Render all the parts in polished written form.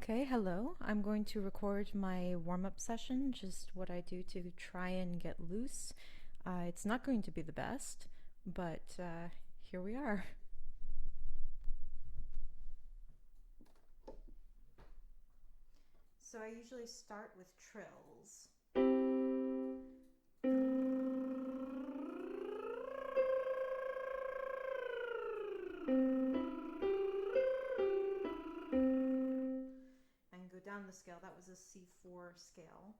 Okay, hello. I'm going to record my warm-up session, just what I do to try and get loose. It's not going to be the best, but here we are. So I usually start with trills. And go down the scale. That was a C4 scale.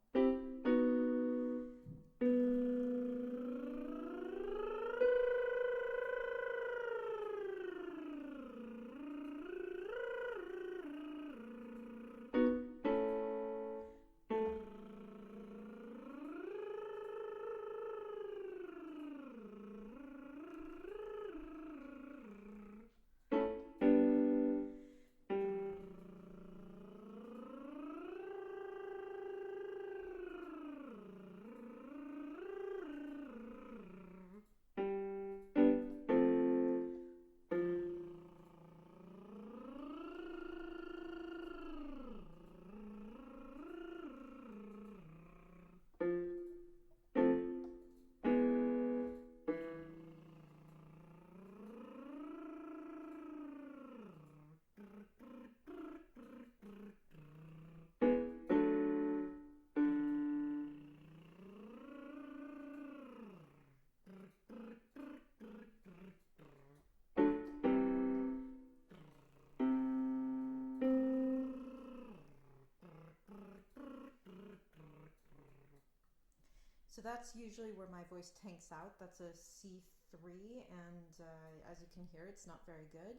So that's usually where my voice tanks out. That's a C3, and as you can hear, it's not very good.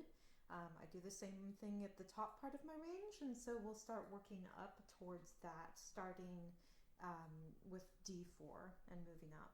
I do the same thing at the top part of my range, and so we'll start working up towards that, starting with D4 and moving up.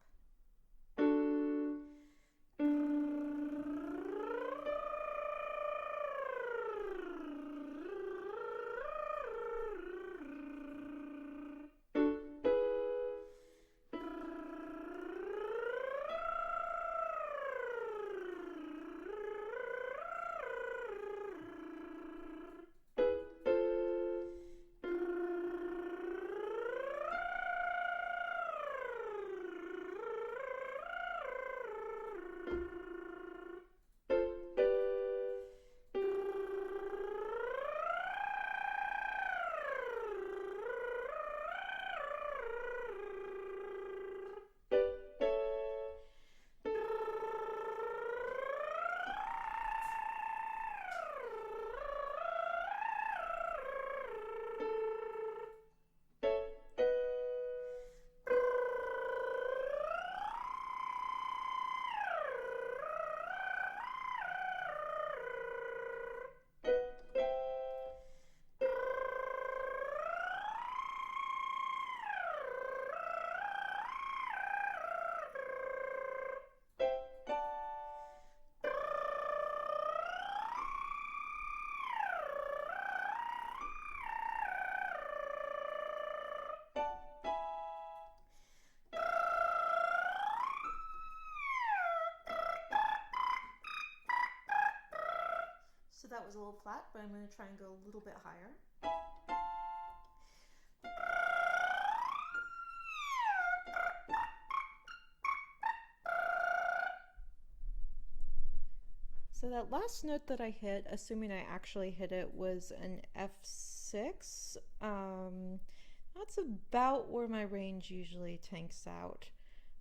So that was a little flat, but I'm going to try and go a little bit higher. So that last note that I hit, assuming I actually hit it, was an F6. That's about where my range usually tanks out,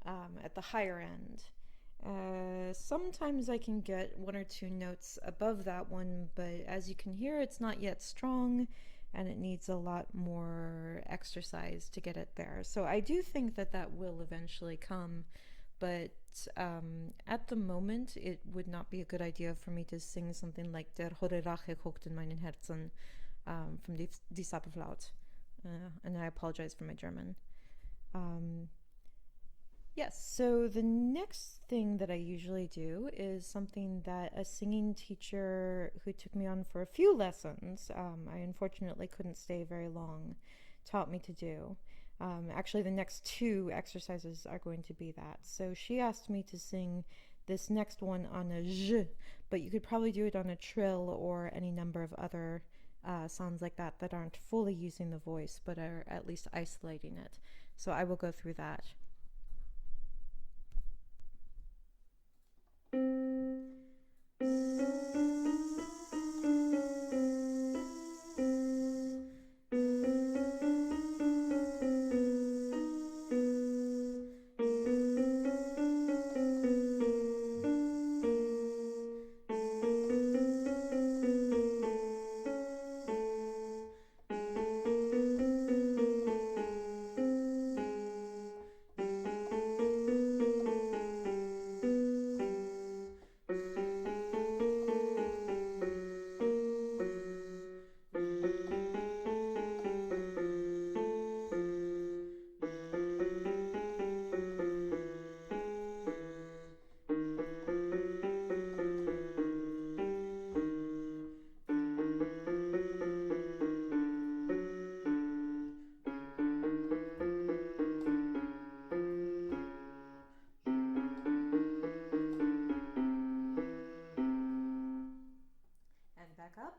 at the higher end. Sometimes I can get one or two notes above that one, but as you can hear, it's not yet strong and it needs a lot more exercise to get it there. So I do think that that will eventually come, but at the moment, it would not be a good idea for me to sing something like Der hohe Rache kocht in meinen Herzen from Die Sapperflaut. And I apologize for my German. Yes, so the next thing that I usually do is something that a singing teacher who took me on for a few lessons, I unfortunately couldn't stay very long, taught me to do. Actually, the next two exercises are going to be that. So she asked me to sing this next one on a zh, but you could probably do it on a trill or any number of other sounds like that that aren't fully using the voice but are at least isolating it. So I will go through that. And back up.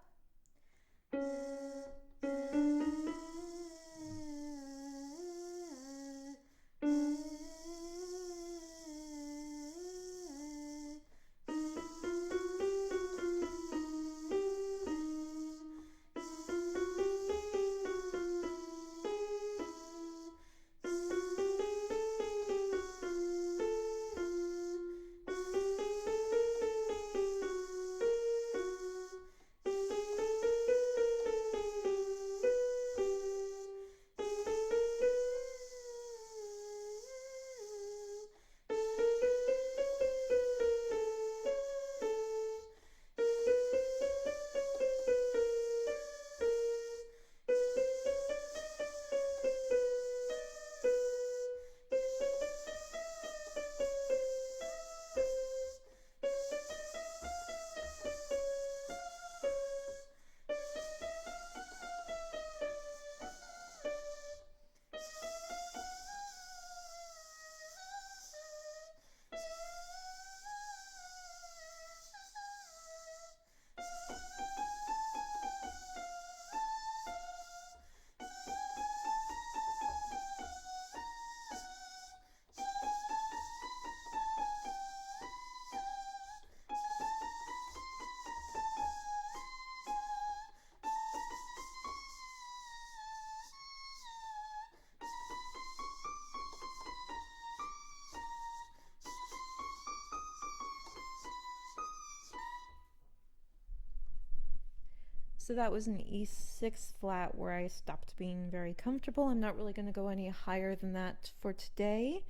So that was an E6 flat where I stopped being very comfortable. I'm not really going to go any higher than that for today.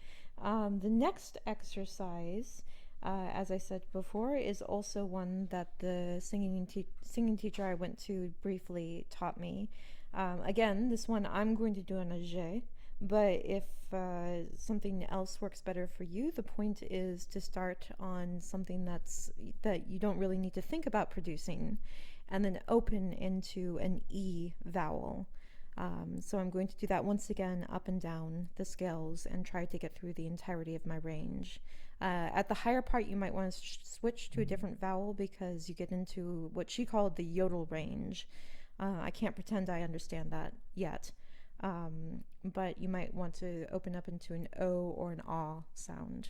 The next exercise, as I said before, is also one that the singing teacher I went to briefly taught me. Again, this one I'm going to do on a G, but if something else works better for you, the point is to start on something that you don't really need to think about producing, and then open into an E vowel. So I'm going to do that once again up and down the scales and try to get through the entirety of my range. At the higher part, you might want to switch to a different vowel because you get into what she called the yodel range. I can't pretend I understand that yet, but you might want to open up into an O or an Ah sound.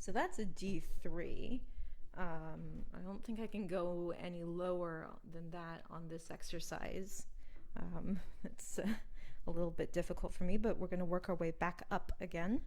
So that's a D3. I don't think I can go any lower than that on this exercise. It's a little bit difficult for me, but we're going to work our way back up again.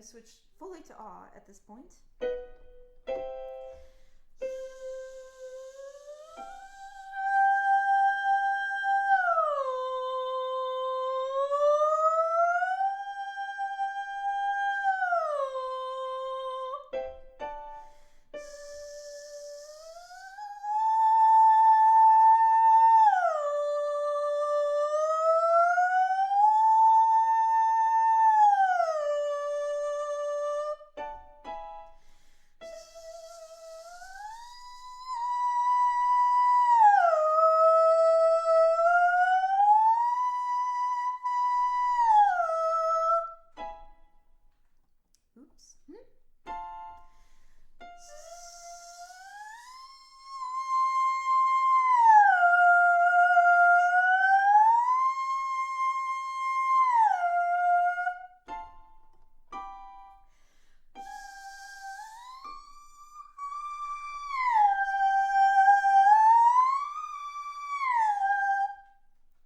Switch fully to ah at this point.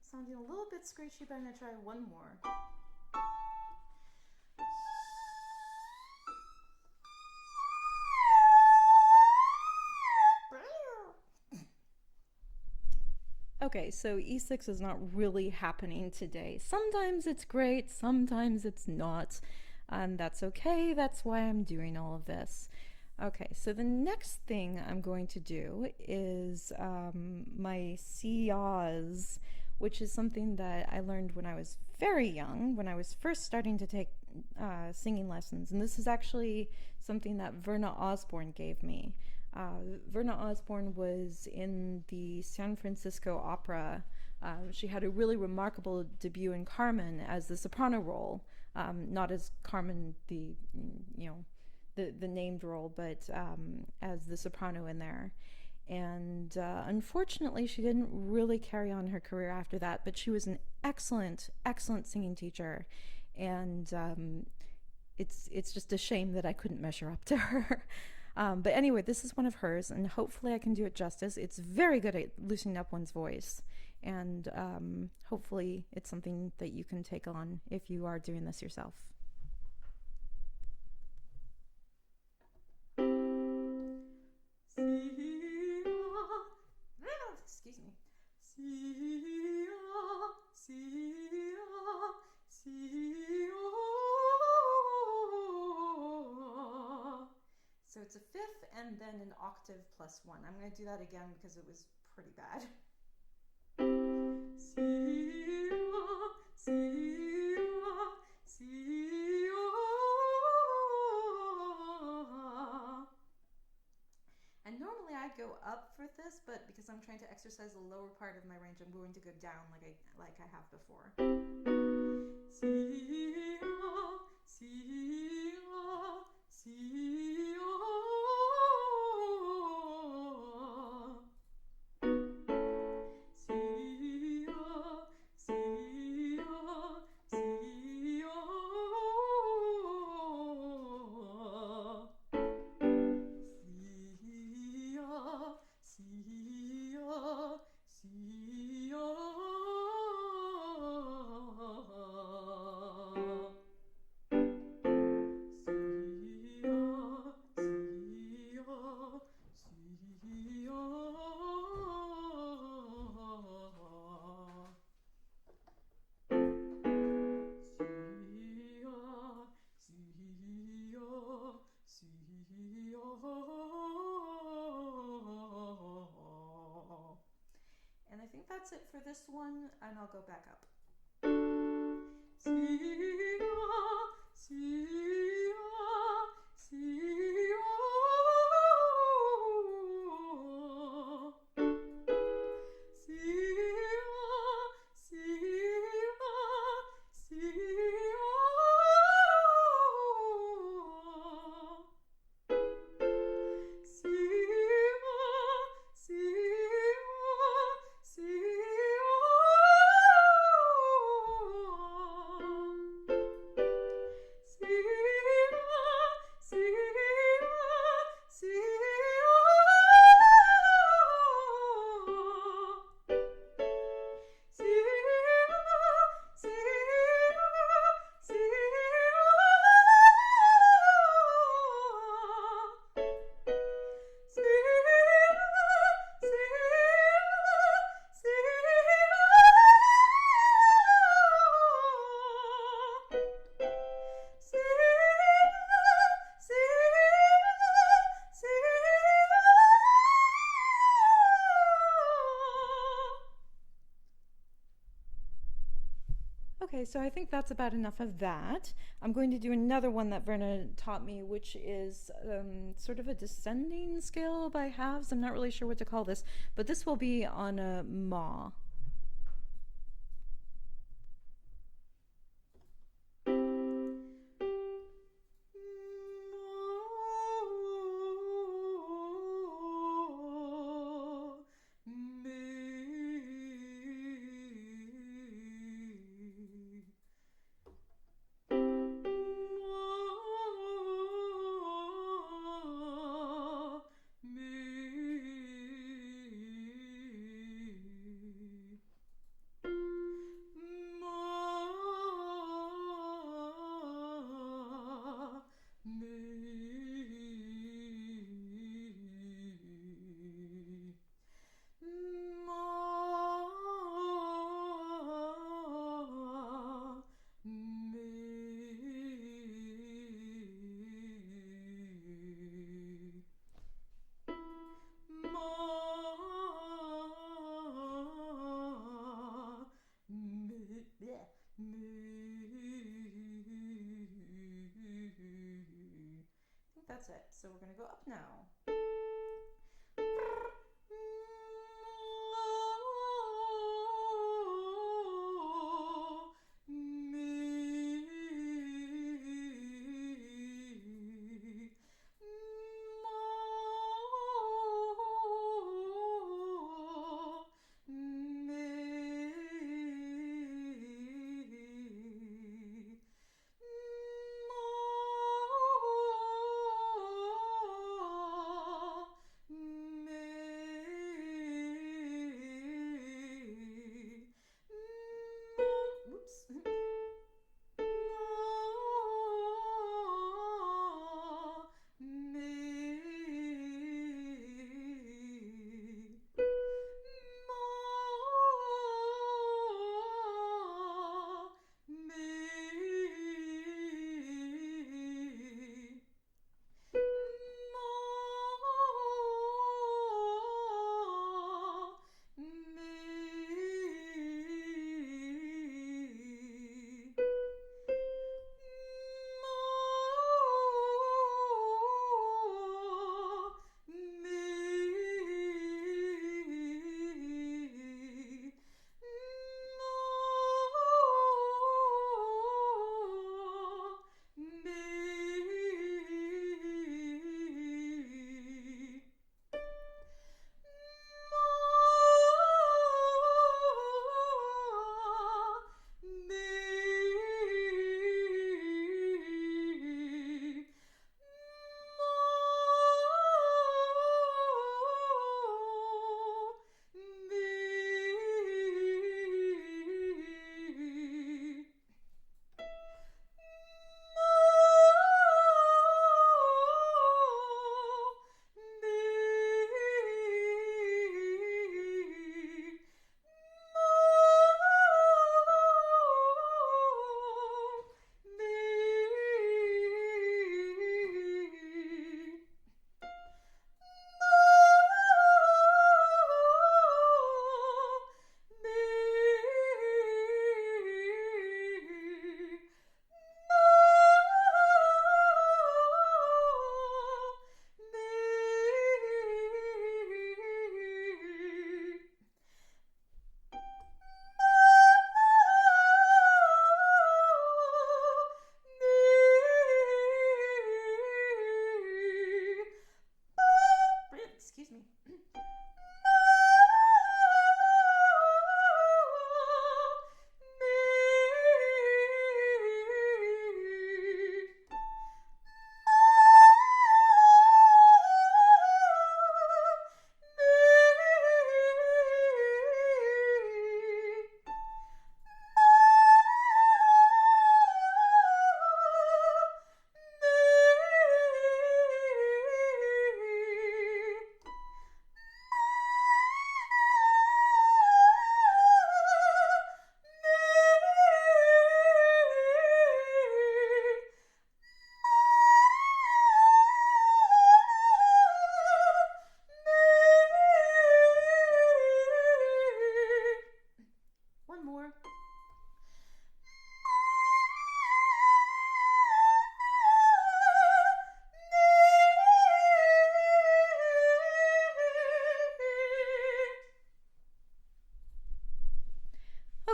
Sounding a little bit screechy, but I'm going to try one more. Okay, so E6 is not really happening today. Sometimes it's great, sometimes it's not, and that's okay. That's why I'm doing all of this. Okay, so the next thing I'm going to do is my Cee-Ahs, which is something that I learned when I was very young, when I was first starting to take singing lessons. And this is actually something that Verna Osborne gave me. Verna Osborne was in the San Francisco Opera. She had a really remarkable debut in Carmen as the soprano role, not as Carmen, the named role, but as the soprano in there. And unfortunately, she didn't really carry on her career after that, but she was an excellent, excellent singing teacher. And it's just a shame that I couldn't measure up to her. But anyway, this is one of hers, and hopefully I can do it justice. It's very good at loosening up one's voice, and hopefully it's something that you can take on if you are doing this yourself. Excuse me. Cee-Ah, Cee-Ah, Cee-Ah. So it's a fifth and then an octave plus one. I'm going to do that again because it was pretty bad. Cee-Ah, Cee-Ah, Cee-Ah. And normally I go up for this, but because I'm trying to exercise the lower part of my range, I'm going to go down like I have before. Cee-Ah, Cee-Ah, Cee-Ah. Cee-Ah, Cee-Ah, Cee-Ah. Cee-Ah, Cee-Ah, Cee-Ah. And I think that's it for this one, and I'll go back up. Cee-Ah, Cee-Ah, Cee-Ah. Cee-Ah, Cee-Ah, Cee-Ah. Cee-Ah, Cee-Ah, Okay, so I think that's about enough of that. I'm going to do another one that Verna taught me, which is sort of a descending scale by halves. I'm not really sure what to call this, but this will be on a ma. That's it. So we're going to go up now.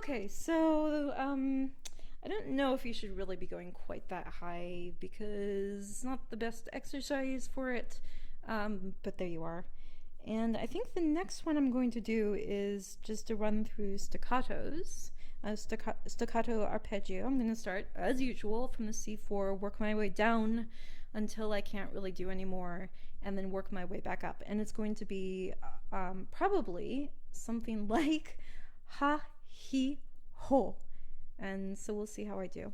Okay, so I don't know if you should really be going quite that high because it's not the best exercise for it. But there you are. And I think the next one I'm going to do is just to run through staccatos, staccato arpeggio. I'm going to start, as usual, from the C4, work my way down until I can't really do anymore, and then work my way back up. And it's going to be probably something like ha, he, ho. And so we'll see how I do.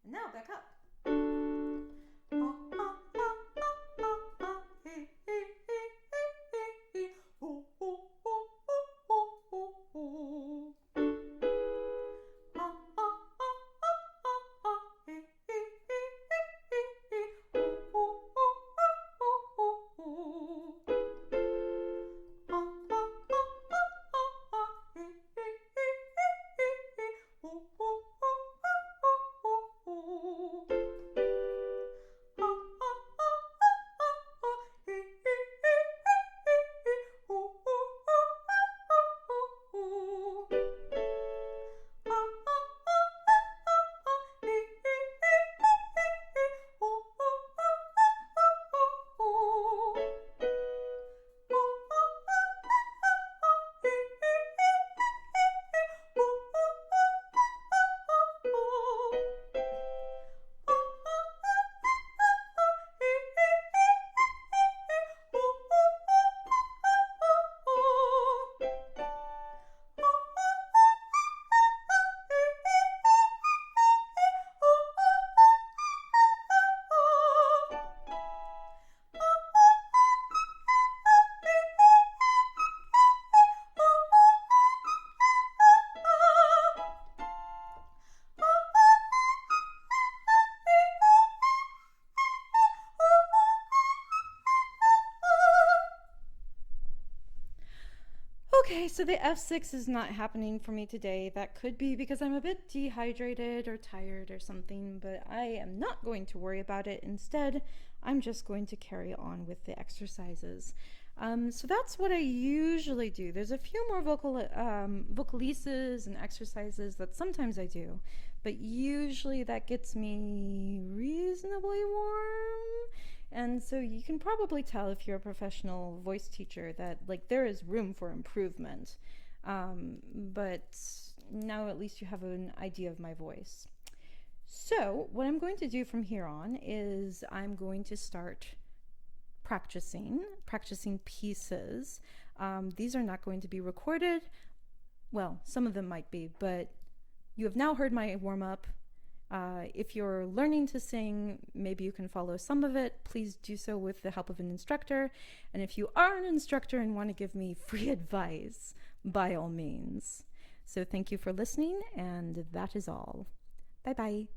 And now back up. Okay, so the F6 is not happening for me today. That could be because I'm a bit dehydrated or tired or something, but I am not going to worry about it. Instead, I'm just going to carry on with the exercises. So that's what I usually do. There's a few more vocalises and exercises that sometimes I do, but usually that gets me reasonably warm. And so you can probably tell if you're a professional voice teacher that like there is room for improvement. But now at least you have an idea of my voice. So what I'm going to do from here on is I'm going to start practicing pieces. These are not going to be recorded. Well, some of them might be, but you have now heard my warm-up. If you're learning to sing, maybe you can follow some of it. Please do so with the help of an instructor. And if you are an instructor and want to give me free advice, by all means. So thank you for listening, and that is all. Bye-bye.